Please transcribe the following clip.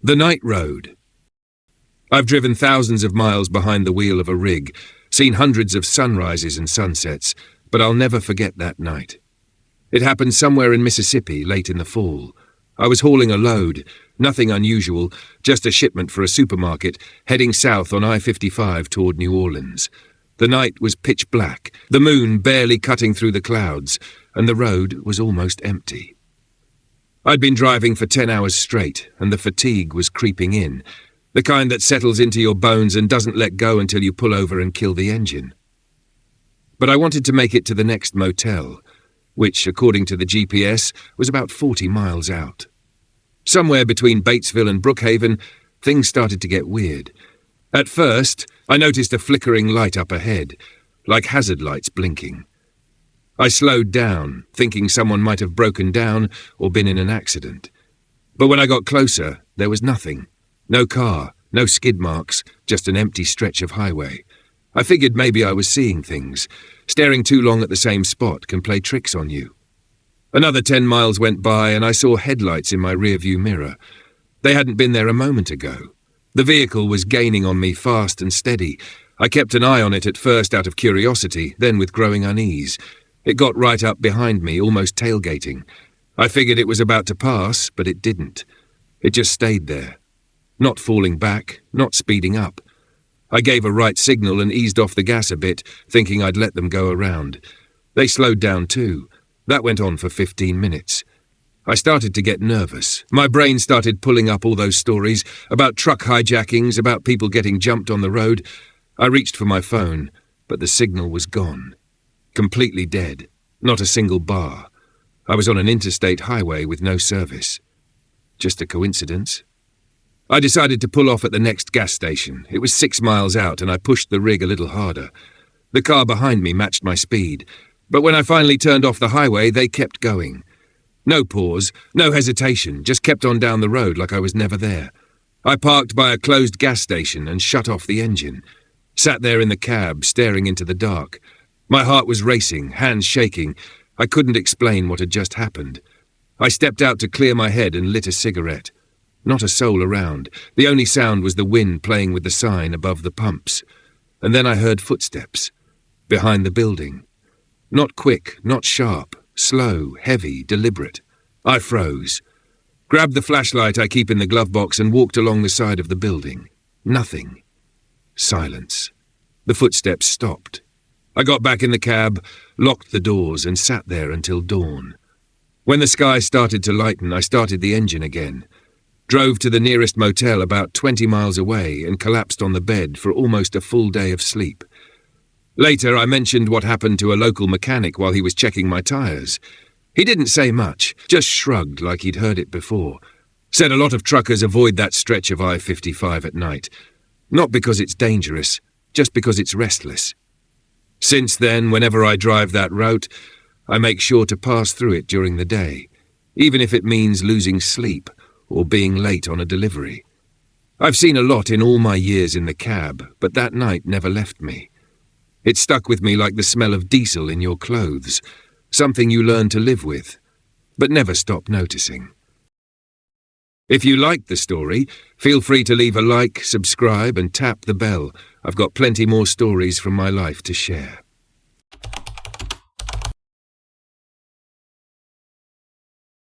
The Night Road. I've driven thousands of miles behind the wheel of a rig, seen hundreds of sunrises and sunsets, but I'll never forget that night. It happened somewhere in Mississippi late in the fall. I was hauling a load, nothing unusual, just a shipment for a supermarket, heading south on I-55 toward New Orleans. The night was pitch black, the moon barely cutting through the clouds, and the road was almost empty. I'd been driving for 10 hours straight, and the fatigue was creeping in, the kind that settles into your bones and doesn't let go until you pull over and kill the engine. But I wanted to make it to the next motel, which, according to the GPS, was about 40 miles out. Somewhere between Batesville and Brookhaven, things started to get weird. At first, I noticed a flickering light up ahead, like hazard lights blinking. I slowed down, thinking someone might have broken down or been in an accident. But when I got closer, there was nothing. No car, no skid marks, just an empty stretch of highway. I figured maybe I was seeing things. Staring too long at the same spot can play tricks on you. Another 10 miles went by and I saw headlights in my rearview mirror. They hadn't been there a moment ago. The vehicle was gaining on me fast and steady. I kept an eye on it at first out of curiosity, then with growing unease. It got right up behind me, almost tailgating. I figured it was about to pass, but it didn't. It just stayed there. Not falling back, not speeding up. I gave a right signal and eased off the gas a bit, thinking I'd let them go around. They slowed down too. That went on for 15 minutes. I started to get nervous. My brain started pulling up all those stories about truck hijackings, about people getting jumped on the road. I reached for my phone, but the signal was gone. Completely dead. Not a single bar. I was on an interstate highway with no service. Just a coincidence? I decided to pull off at the next gas station. It was 6 miles out and I pushed the rig a little harder. The car behind me matched my speed, but when I finally turned off the highway, they kept going. No pause, no hesitation, just kept on down the road like I was never there. I parked by a closed gas station and shut off the engine. Sat there in the cab, staring into the dark. My heart was racing, hands shaking. I couldn't explain what had just happened. I stepped out to clear my head and lit a cigarette. Not a soul around. The only sound was the wind playing with the sign above the pumps. And then I heard footsteps. Behind the building. Not quick, not sharp. Slow, heavy, deliberate. I froze. Grabbed the flashlight I keep in the glove box and walked along the side of the building. Nothing. Silence. The footsteps stopped. I got back in the cab, locked the doors and sat there until dawn. When the sky started to lighten, I started the engine again. Drove to the nearest motel about 20 miles away and collapsed on the bed for almost a full day of sleep. Later, I mentioned what happened to a local mechanic while he was checking my tires. He didn't say much, just shrugged like he'd heard it before. Said a lot of truckers avoid that stretch of I-55 at night. Not because it's dangerous, just because it's restless. Since then, whenever I drive that route, I make sure to pass through it during the day, even if it means losing sleep or being late on a delivery. I've seen a lot in all my years in the cab, but that night never left me. It stuck with me like the smell of diesel in your clothes, something you learn to live with, but never stop noticing. If you liked the story, feel free to leave a like, subscribe and tap the bell. I've got plenty more stories from my life to share.